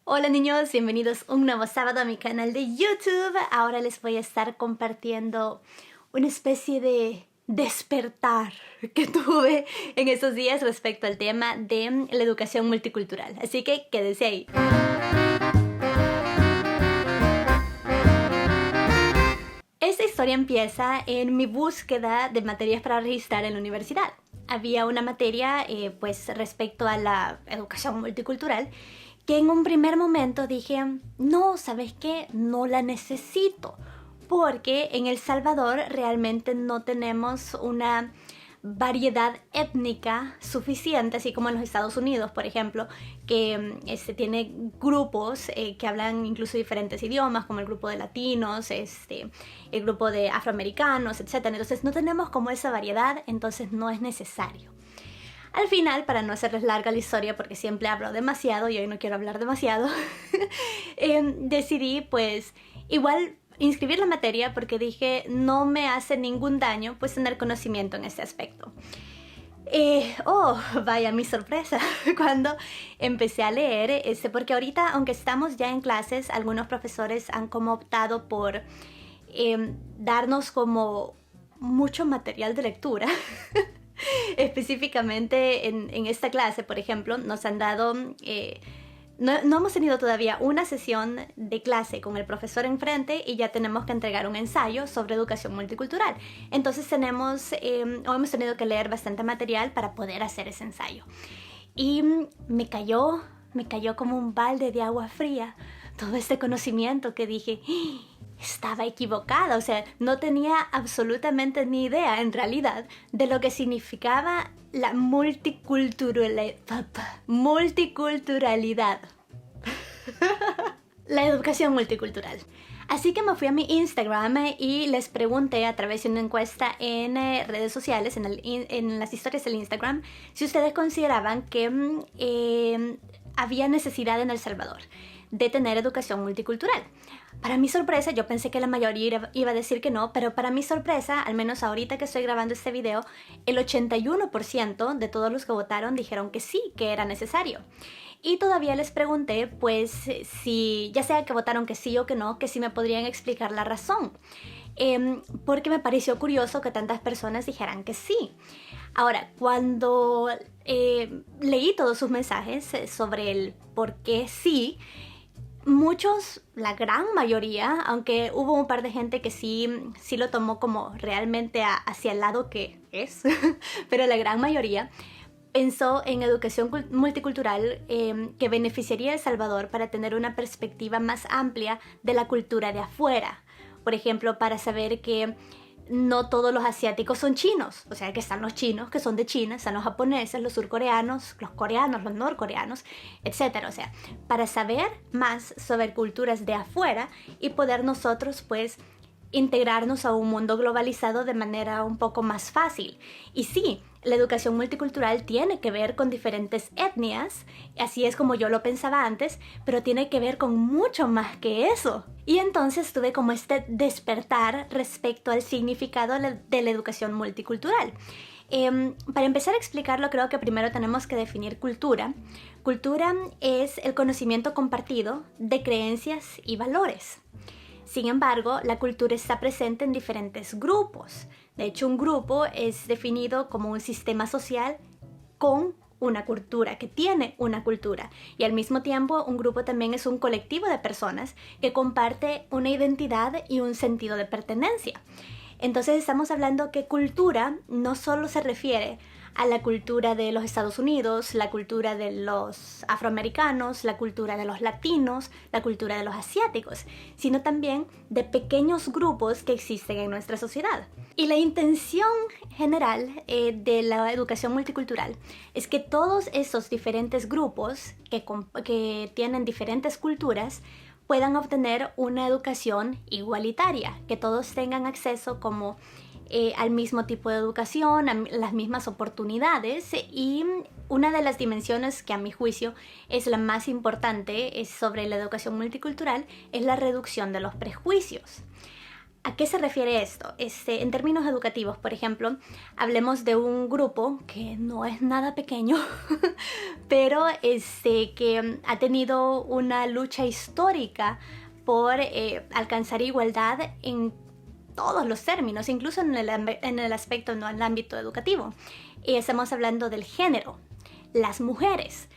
Hola niños, bienvenidos un nuevo sábado a mi canal de YouTube. Ahora les voy a estar compartiendo una especie de despertar que tuve en estos días respecto al tema de la educación multicultural. Así que quédese ahí. Esta historia empieza en mi búsqueda de materias para registrar en la universidad. Había una materia pues respecto a la educación multicultural que en un primer momento dije, no, ¿sabes qué? No la necesito, porque en El Salvador realmente no tenemos una variedad étnica suficiente, así como en los Estados Unidos, por ejemplo, que tiene grupos que hablan incluso diferentes idiomas, como el grupo de latinos, el grupo de afroamericanos, etc. Entonces no tenemos como esa variedad, entonces no es necesario. Al final, para no hacerles larga la historia, porque siempre hablo demasiado y hoy no quiero hablar demasiado, decidí pues igual inscribir la materia porque dije no me hace ningún daño pues tener conocimiento en este aspecto. Vaya mi sorpresa cuando empecé a leer, porque ahorita aunque estamos ya en clases, algunos profesores han como optado por darnos como mucho material de lectura. Específicamente en esta clase, por ejemplo, nos han dado, no hemos tenido todavía una sesión de clase con el profesor enfrente y ya tenemos que entregar un ensayo sobre educación multicultural. Entonces hemos tenido que leer bastante material para poder hacer ese ensayo. Y me cayó como un balde de agua fría todo este conocimiento que dije, estaba equivocada, o sea, no tenía absolutamente ni idea en realidad de lo que significaba la multiculturalidad. La educación multicultural. Así que me fui a mi Instagram y les pregunté a través de una encuesta en redes sociales, en las historias del Instagram, si ustedes consideraban que había necesidad en El Salvador de tener educación multicultural. Para mi sorpresa, yo pensé que la mayoría iba a decir que no, pero para mi sorpresa, al menos ahorita que estoy grabando este video, el 81% de todos los que votaron dijeron que sí, que era necesario. Y todavía les pregunté, pues, si ya sea que votaron que sí o que no, que si me podrían explicar la razón. Porque me pareció curioso que tantas personas dijeran que sí. Ahora, cuando leí todos sus mensajes sobre el por qué sí, muchos, la gran mayoría, aunque hubo un par de gente que sí lo tomó como realmente hacia el lado que es, pero la gran mayoría pensó en educación multicultural que beneficiaría a El Salvador para tener una perspectiva más amplia de la cultura de afuera. Por ejemplo, para saber que no todos los asiáticos son chinos, o sea que están los chinos que son de China, están los japoneses, los surcoreanos, los coreanos, los norcoreanos, etc. O sea, para saber más sobre culturas de afuera y poder nosotros pues integrarnos a un mundo globalizado de manera un poco más fácil. Y sí, la educación multicultural tiene que ver con diferentes etnias, así es como yo lo pensaba antes, pero tiene que ver con mucho más que eso. Y entonces tuve como este despertar respecto al significado de la educación multicultural. Para empezar a explicarlo, creo que primero tenemos que definir cultura. Cultura es el conocimiento compartido de creencias y valores. Sin embargo, la cultura está presente en diferentes grupos. De hecho, un grupo es definido como un sistema social con una cultura, que tiene una cultura. Y al mismo tiempo, un grupo también es un colectivo de personas que comparte una identidad y un sentido de pertenencia. Entonces estamos hablando que cultura no solo se refiere a la cultura de los Estados Unidos, la cultura de los afroamericanos, la cultura de los latinos, la cultura de los asiáticos, sino también de pequeños grupos que existen en nuestra sociedad. Y la intención general de la educación multicultural es que todos esos diferentes grupos que tienen diferentes culturas puedan obtener una educación igualitaria, que todos tengan acceso como al mismo tipo de educación, a las mismas oportunidades. Y una de las dimensiones que a mi juicio es la más importante sobre la educación multicultural es la reducción de los prejuicios. ¿A qué se refiere esto? En términos educativos, por ejemplo, hablemos de un grupo que no es nada pequeño, pero que ha tenido una lucha histórica por alcanzar igualdad en todos los términos, incluso en el aspecto, no en el ámbito educativo. Y estamos hablando del género. Las mujeres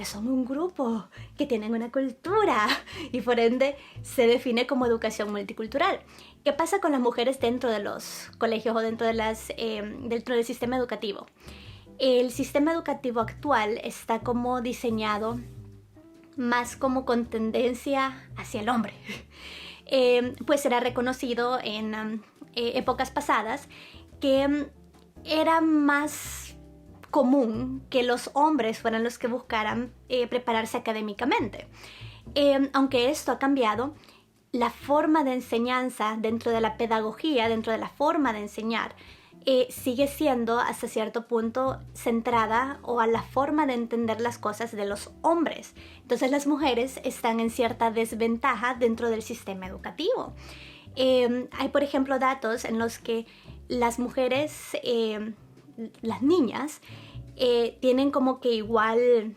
son un grupo que tienen una cultura y por ende se define como educación multicultural. ¿Qué pasa con las mujeres dentro de los colegios o dentro del sistema educativo? El sistema educativo actual está como diseñado más como con tendencia hacia el hombre. Pues era reconocido en épocas pasadas que era más común que los hombres fueran los que buscaran prepararse académicamente. Aunque esto ha cambiado, la forma de enseñanza dentro de la pedagogía, dentro de la forma de enseñar, sigue siendo hasta cierto punto centrada o a la forma de entender las cosas de los hombres. Entonces las mujeres están en cierta desventaja dentro del sistema educativo. Hay, por ejemplo, datos en los que las mujeres, las niñas, tienen como que igual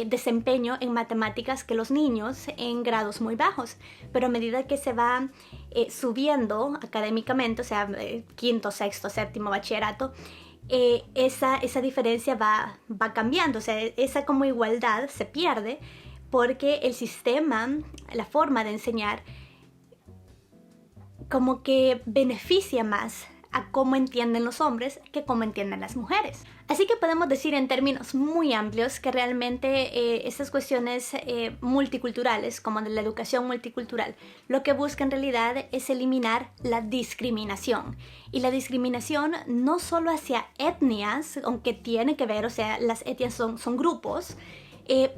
desempeño en matemáticas que los niños en grados muy bajos, pero a medida que se va subiendo académicamente, o sea, quinto, sexto, séptimo, bachillerato, esa diferencia va cambiando, o sea, esa como igualdad se pierde porque el sistema, la forma de enseñar, como que beneficia más a cómo entienden los hombres que cómo entienden las mujeres. Así que podemos decir en términos muy amplios que realmente estas cuestiones multiculturales, como de la educación multicultural, lo que busca en realidad es eliminar la discriminación. Y la discriminación no solo hacia etnias, aunque tiene que ver, o sea, las etnias son grupos,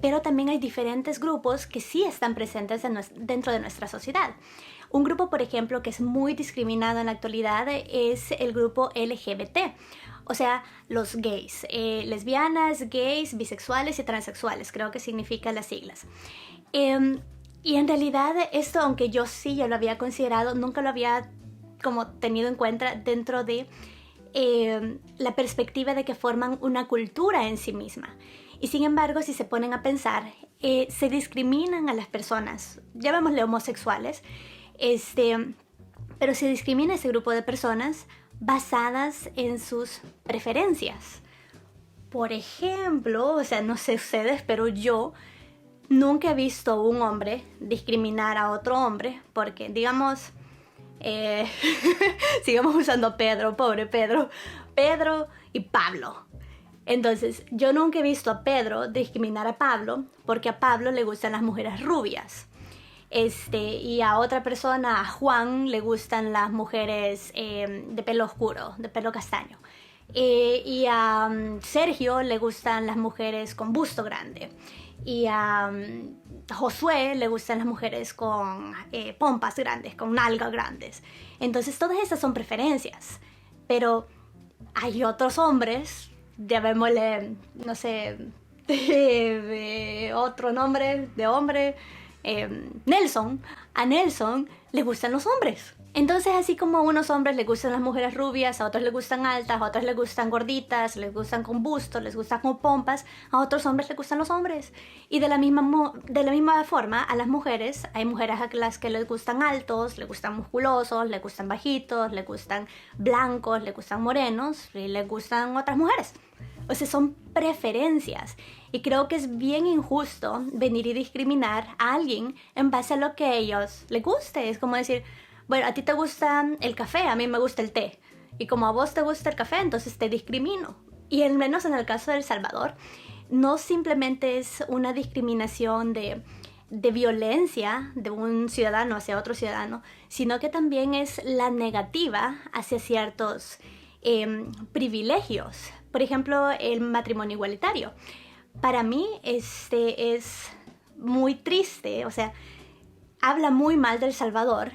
pero también hay diferentes grupos que sí están presentes dentro de nuestra sociedad. Un grupo, por ejemplo, que es muy discriminado en la actualidad es el grupo LGBT, o sea, los gays, lesbianas, gays, bisexuales y transexuales, creo que significan las siglas. Y en realidad esto, aunque yo sí ya lo había considerado, nunca lo había como tenido en cuenta dentro de la perspectiva de que forman una cultura en sí misma. Y sin embargo, si se ponen a pensar, se discriminan a las personas, llamémosle homosexuales, pero se discrimina a ese grupo de personas basadas en sus preferencias. Por ejemplo, o sea, no sé ustedes, pero yo nunca he visto a un hombre discriminar a otro hombre, porque digamos, sigamos usando Pedro, pobre Pedro y Pablo. Entonces, yo nunca he visto a Pedro discriminar a Pablo porque a Pablo le gustan las mujeres rubias. Y a otra persona, a Juan, le gustan las mujeres de pelo oscuro, de pelo castaño. Y a Sergio le gustan las mujeres con busto grande. Y a Josué le gustan las mujeres con pompas grandes, con nalgas grandes. Entonces todas esas son preferencias. Pero hay otros hombres, llamémosle, no sé, otro nombre de hombre, Nelson. A Nelson le gustan los hombres. Entonces, así como a unos hombres les gustan las mujeres rubias, a otros les gustan altas, a otros les gustan gorditas, les gustan con busto, les gustan con pompas, a otros hombres les gustan los hombres. Y de la misma forma, a las mujeres, hay mujeres a las que les gustan altos, les gustan musculosos, les gustan bajitos, les gustan blancos, les gustan morenos y les gustan otras mujeres. O sea, son preferencias. Y creo que es bien injusto venir y discriminar a alguien en base a lo que a ellos les guste. Es como decir, bueno, a ti te gusta el café, a mí me gusta el té. Y como a vos te gusta el café, entonces te discrimino. Y al menos en el caso de El Salvador, no simplemente es una discriminación de violencia de un ciudadano hacia otro ciudadano, sino que también es la negativa hacia ciertos privilegios. Por ejemplo, el matrimonio igualitario. Para mí es muy triste, o sea, habla muy mal de El Salvador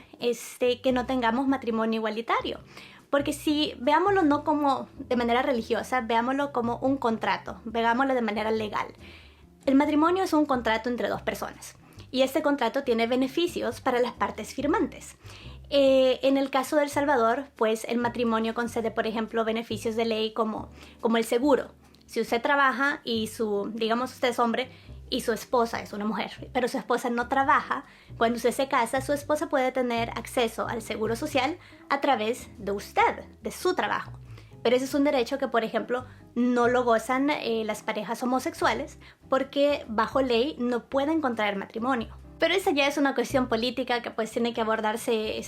que no tengamos matrimonio igualitario. Porque si veámoslo no como de manera religiosa, veámoslo como un contrato, veámoslo de manera legal. El matrimonio es un contrato entre dos personas y este contrato tiene beneficios para las partes firmantes. En el caso de El Salvador, pues el matrimonio concede, por ejemplo, beneficios de ley como el seguro. Si usted trabaja y digamos usted es hombre y su esposa es una mujer, pero su esposa no trabaja, cuando usted se casa, su esposa puede tener acceso al seguro social a través de usted, de su trabajo. Pero ese es un derecho que, por ejemplo, no lo gozan las parejas homosexuales porque bajo ley no pueden contraer matrimonio. Pero esa ya es una cuestión política que pues tiene que abordarse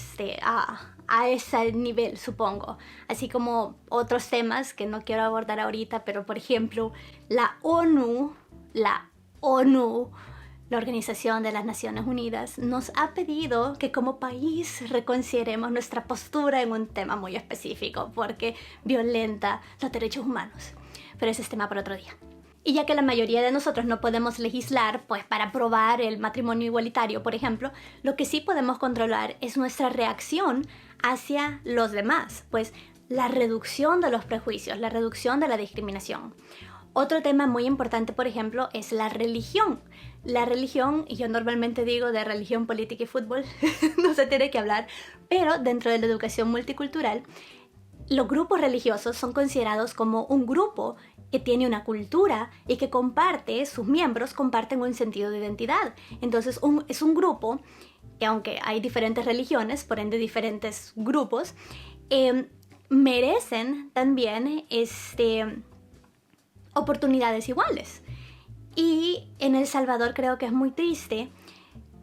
a ese nivel, supongo. Así como otros temas que no quiero abordar ahorita, pero por ejemplo, la ONU, la Organización de las Naciones Unidas, nos ha pedido que como país reconsideremos nuestra postura en un tema muy específico porque violenta los derechos humanos. Pero ese es tema para otro día. Y ya que la mayoría de nosotros no podemos legislar pues para aprobar el matrimonio igualitario, por ejemplo, lo que sí podemos controlar es nuestra reacción hacia los demás, pues la reducción de los prejuicios, la reducción de la discriminación. Otro tema muy importante, por ejemplo, es la religión. La religión, y yo normalmente digo de religión, política y fútbol, no se tiene que hablar, pero dentro de la educación multicultural, los grupos religiosos son considerados como un grupo que tiene una cultura y que sus miembros comparten un sentido de identidad. Entonces es un grupo que, aunque hay diferentes religiones, por ende diferentes grupos, merecen también oportunidades iguales. Y en El Salvador creo que es muy triste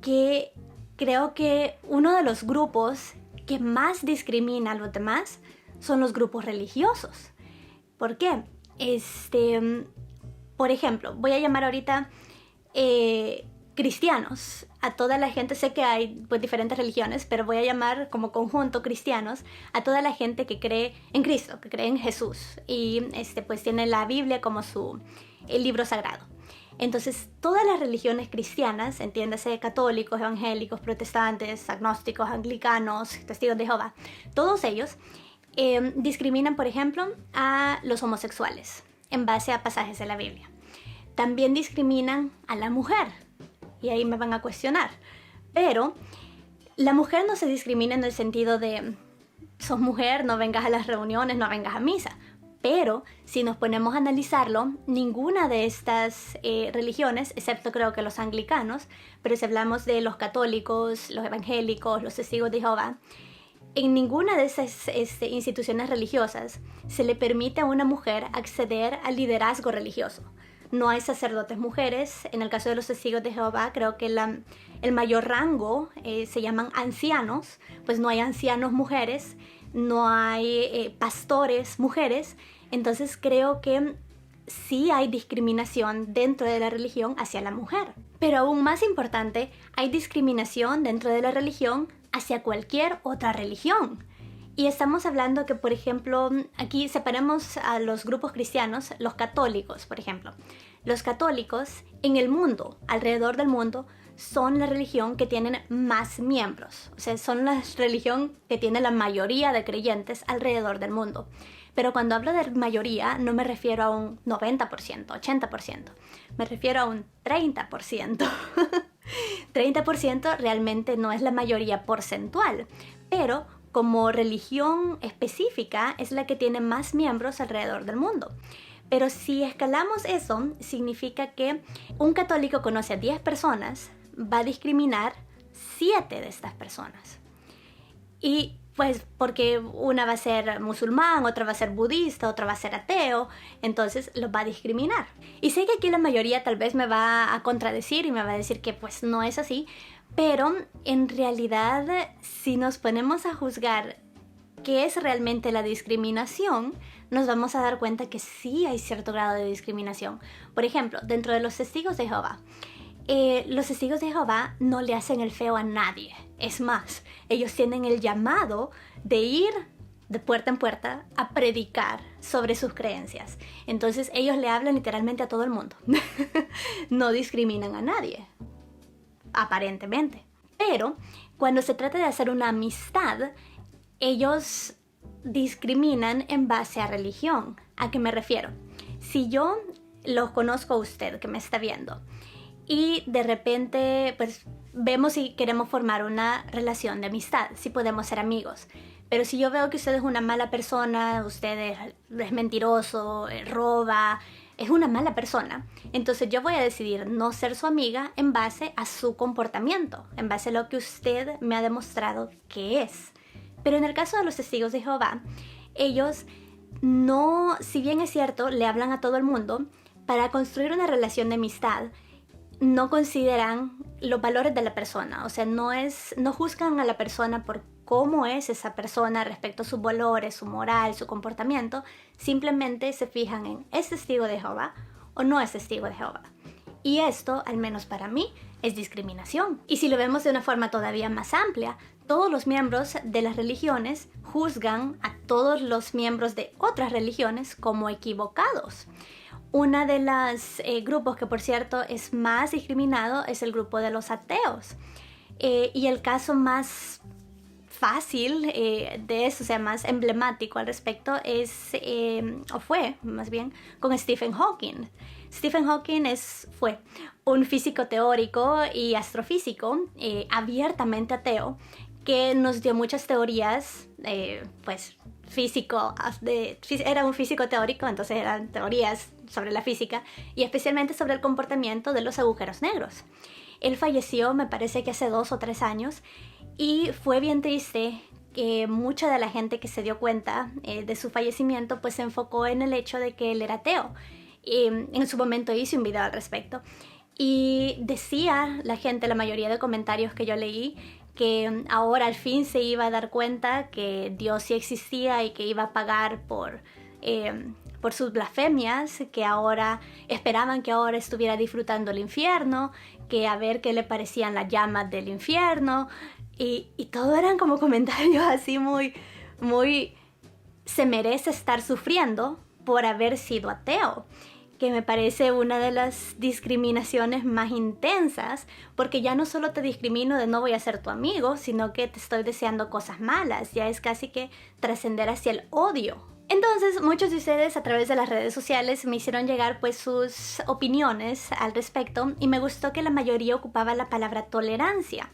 que creo que uno de los grupos que más discrimina a los demás son los grupos religiosos. ¿Por qué? Por ejemplo, voy a llamar ahorita cristianos a toda la gente. Sé que hay pues diferentes religiones, pero voy a llamar como conjunto cristianos a toda la gente que cree en Cristo, que cree en Jesús y pues tiene la Biblia como el libro sagrado. Entonces, todas las religiones cristianas, entiéndase católicos, evangélicos, protestantes, agnósticos, anglicanos, testigos de Jehová, todos ellos discriminan, por ejemplo, a los homosexuales en base a pasajes de la Biblia. También discriminan a la mujer, y ahí me van a cuestionar, pero la mujer no se discrimina en el sentido de sos mujer, no vengas a las reuniones, no vengas a misa. Pero si nos ponemos a analizarlo, ninguna de estas religiones, excepto creo que los anglicanos, pero si hablamos de los católicos, los evangélicos, los testigos de Jehová, en ninguna de esas instituciones religiosas se le permite a una mujer acceder al liderazgo religioso. No hay sacerdotes mujeres. En el caso de los testigos de Jehová, creo que el mayor rango se llaman ancianos, pues no hay ancianos mujeres, no hay pastores mujeres. Entonces creo que sí hay discriminación dentro de la religión hacia la mujer. Pero aún más importante, hay discriminación dentro de la religión hacia cualquier otra religión. Y estamos hablando que, por ejemplo, aquí separamos a los grupos cristianos, los católicos, por ejemplo. Los católicos en el mundo, alrededor del mundo, son la religión que tienen más miembros. O sea, son la religión que tiene la mayoría de creyentes alrededor del mundo. Pero cuando hablo de mayoría, no me refiero a un 90%, 80%. Me refiero a un 30%. 30% realmente no es la mayoría porcentual, pero como religión específica es la que tiene más miembros alrededor del mundo. Pero si escalamos eso, significa que un católico conoce a 10 personas, va a discriminar 7 de estas personas. Y pues porque una va a ser musulmán, otra va a ser budista, otra va a ser ateo, entonces los va a discriminar. Y sé que aquí la mayoría tal vez me va a contradecir y me va a decir que pues no es así, pero en realidad si nos ponemos a juzgar qué es realmente la discriminación, nos vamos a dar cuenta que sí hay cierto grado de discriminación. Por ejemplo, dentro de los testigos de Jehová, los testigos de Jehová no le hacen el feo a nadie. Es más, ellos tienen el llamado de ir de puerta en puerta a predicar sobre sus creencias. Entonces ellos le hablan literalmente a todo el mundo. No discriminan a nadie, aparentemente. Pero cuando se trata de hacer una amistad, ellos discriminan en base a religión. ¿A qué me refiero? Si yo los conozco a usted que me está viendo y de repente pues vemos si queremos formar una relación de amistad, si podemos ser amigos. Pero si yo veo que usted es una mala persona, usted es mentiroso, roba, es una mala persona, entonces yo voy a decidir no ser su amiga en base a su comportamiento, en base a lo que usted me ha demostrado que es. Pero en el caso de los testigos de Jehová, ellos no, si bien es cierto, le hablan a todo el mundo, para construir una relación de amistad, no consideran los valores de la persona, o sea, no juzgan a la persona por cómo es esa persona respecto a sus valores, su moral, su comportamiento, simplemente se fijan en ¿es testigo de Jehová o no es testigo de Jehová? Y esto, al menos para mí, es discriminación. Y si lo vemos de una forma todavía más amplia, todos los miembros de las religiones juzgan a todos los miembros de otras religiones como equivocados. Una de los grupos que, por cierto, es más discriminado es el grupo de los ateos. Y el caso más fácil de eso, o sea, más emblemático al respecto, fue más bien con Stephen Hawking. Stephen Hawking fue un físico teórico y astrofísico abiertamente ateo que nos dio muchas teorías, pues era un físico teórico, entonces eran teorías sobre la física y especialmente sobre el comportamiento de los agujeros negros. Él falleció, me parece que hace 2 o 3 años, y fue bien triste que mucha de la gente que se dio cuenta de su fallecimiento pues se enfocó en el hecho de que él era ateo. En su momento hice un video al respecto y decía la gente, la mayoría de comentarios que yo leí, que ahora al fin se iba a dar cuenta que Dios sí existía y que iba a pagar por sus blasfemias, que ahora esperaban que ahora estuviera disfrutando el infierno, que a ver qué le parecían las llamas del infierno, y todo eran como comentarios así muy, muy, se merece estar sufriendo por haber sido ateo, que me parece una de las discriminaciones más intensas, porque ya no solo te discrimino de no voy a ser tu amigo, sino que te estoy deseando cosas malas, ya es casi que trascender hacia el odio. Entonces, muchos de ustedes a través de las redes sociales me hicieron llegar pues sus opiniones al respecto y me gustó que la mayoría ocupaba la palabra tolerancia,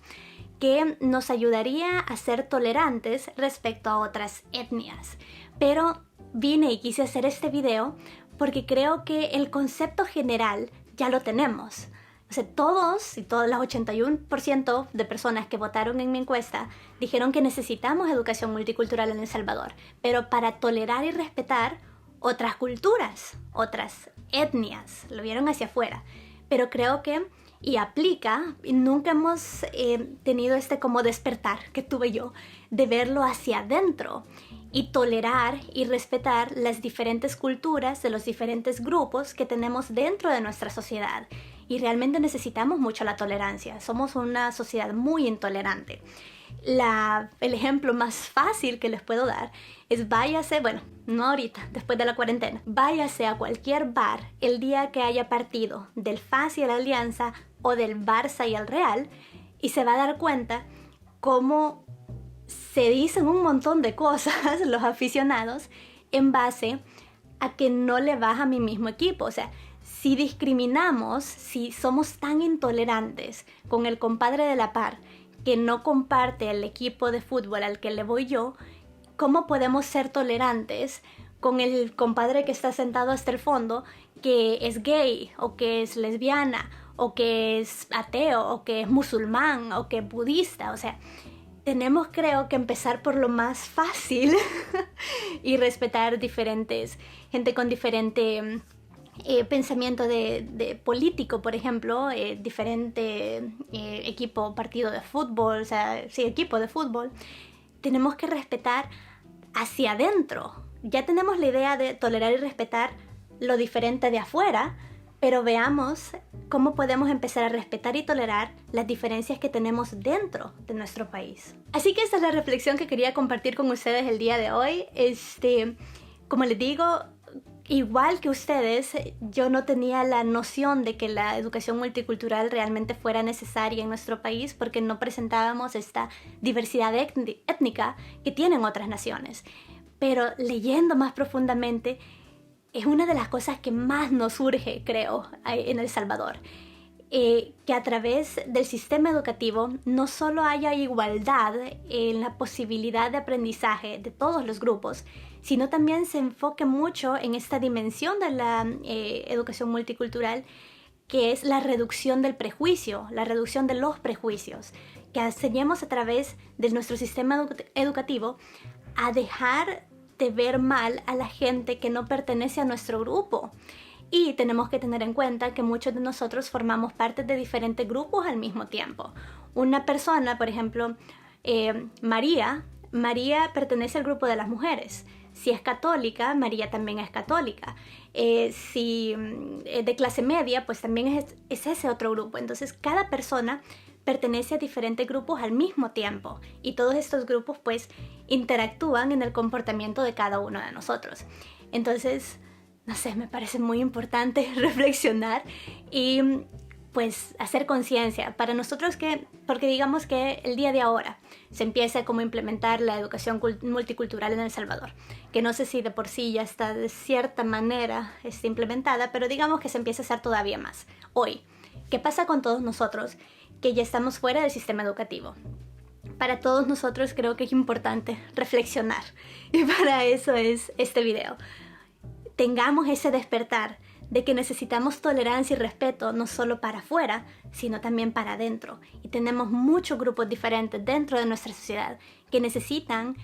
que nos ayudaría a ser tolerantes respecto a otras etnias. Pero vine y quise hacer este video porque creo que el concepto general ya lo tenemos. O sea, todas las 81% de personas que votaron en mi encuesta dijeron que necesitamos educación multicultural en El Salvador, pero para tolerar y respetar otras culturas, otras etnias, lo vieron hacia afuera. Pero creo que, y aplica, y nunca hemos tenido este como despertar que tuve yo, de verlo hacia adentro y tolerar y respetar las diferentes culturas de los diferentes grupos que tenemos dentro de nuestra sociedad. Y realmente necesitamos mucho la tolerancia. Somos una sociedad muy intolerante. El ejemplo más fácil que les puedo dar es váyase, bueno, no ahorita, después de la cuarentena, váyase a cualquier bar el día que haya partido del FAS y la Alianza o del Barça y el Real y se va a dar cuenta cómo se dicen un montón de cosas los aficionados en base a que no le vas a mi mismo equipo. O sea, si discriminamos, si somos tan intolerantes con el compadre de la par que no comparte el equipo de fútbol al que le voy yo, ¿cómo podemos ser tolerantes con el compadre que está sentado hasta el fondo que es gay o que es lesbiana o que es ateo o que es musulmán o que es budista? O sea, tenemos, creo, que empezar por lo más fácil y respetar gente con diferente pensamiento de político, por ejemplo, diferente equipo, partido de fútbol, o sea, sí, equipo de fútbol. Tenemos que respetar hacia adentro. Ya tenemos la idea de tolerar y respetar lo diferente de afuera, pero veamos cómo podemos empezar a respetar y tolerar las diferencias que tenemos dentro de nuestro país. Así que esta es la reflexión que quería compartir con ustedes el día de hoy. Como les digo, igual que ustedes, yo no tenía la noción de que la educación multicultural realmente fuera necesaria en nuestro país porque no presentábamos esta diversidad étnica que tienen otras naciones. Pero leyendo más profundamente, es una de las cosas que más nos urge, creo, en El Salvador. que a través del sistema educativo no solo haya igualdad en la posibilidad de aprendizaje de todos los grupos, sino también se enfoque mucho en esta dimensión de la educación multicultural, que es la reducción del prejuicio, la reducción de los prejuicios, que enseñemos a través de nuestro sistema educativo a dejar de ver mal a la gente que no pertenece a nuestro grupo. Y tenemos que tener en cuenta que muchos de nosotros formamos parte de diferentes grupos al mismo tiempo. Una persona, por ejemplo, María pertenece al grupo de las mujeres. Si es católica, María también es católica. Si es de clase media, pues también es ese otro grupo. Entonces, cada persona pertenece a diferentes grupos al mismo tiempo. Y todos estos grupos, pues, interactúan en el comportamiento de cada uno de nosotros. Entonces, no sé, me parece muy importante reflexionar y pues hacer conciencia para nosotros, porque digamos que el día de ahora se empieza como implementar la educación multicultural en El Salvador, que no sé si de por sí ya está de cierta manera implementada, pero digamos que se empieza a hacer todavía más. Hoy, ¿qué pasa con todos nosotros que ya estamos fuera del sistema educativo? Para todos nosotros creo que es importante reflexionar y para eso es este video. Tengamos ese despertar de que necesitamos tolerancia y respeto no solo para afuera, sino también para adentro. Y tenemos muchos grupos diferentes dentro de nuestra sociedad que necesitan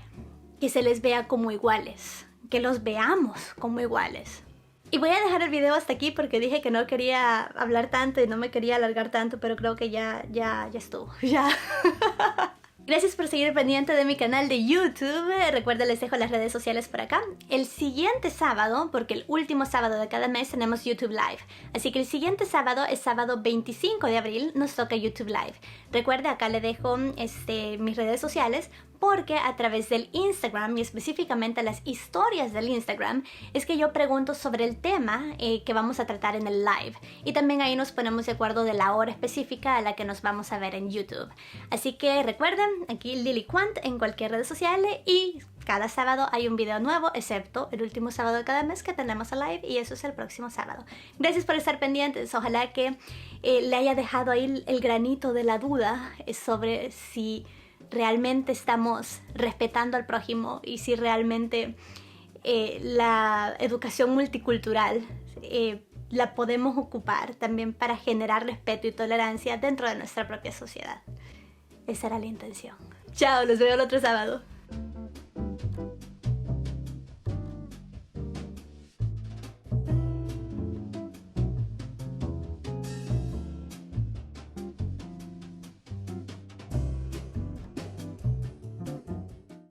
que se les vea como iguales, que los veamos como iguales. Y voy a dejar el video hasta aquí porque dije que no quería hablar tanto y no me quería alargar tanto, pero creo que ya estuvo. Ya. Gracias por seguir pendiente de mi canal de YouTube. Recuerda, les dejo las redes sociales por acá. El siguiente sábado, porque el último sábado de cada mes tenemos YouTube Live. Así que el siguiente sábado es sábado 25 de abril, nos toca YouTube Live. Recuerda, acá le dejo mis redes sociales, porque a través del Instagram y específicamente las historias del Instagram es que yo pregunto sobre el tema que vamos a tratar en el live. Y también ahí nos ponemos de acuerdo de la hora específica a la que nos vamos a ver en YouTube. Así que recuerden, aquí Lily Quant en cualquier red social y cada sábado hay un video nuevo, excepto el último sábado de cada mes que tenemos a live y eso es el próximo sábado. Gracias por estar pendientes. Ojalá que le haya dejado ahí el granito de la duda sobre si realmente estamos respetando al prójimo y si realmente la educación multicultural la podemos ocupar también para generar respeto y tolerancia dentro de nuestra propia sociedad. Esa era la intención. Chao, los veo el otro sábado.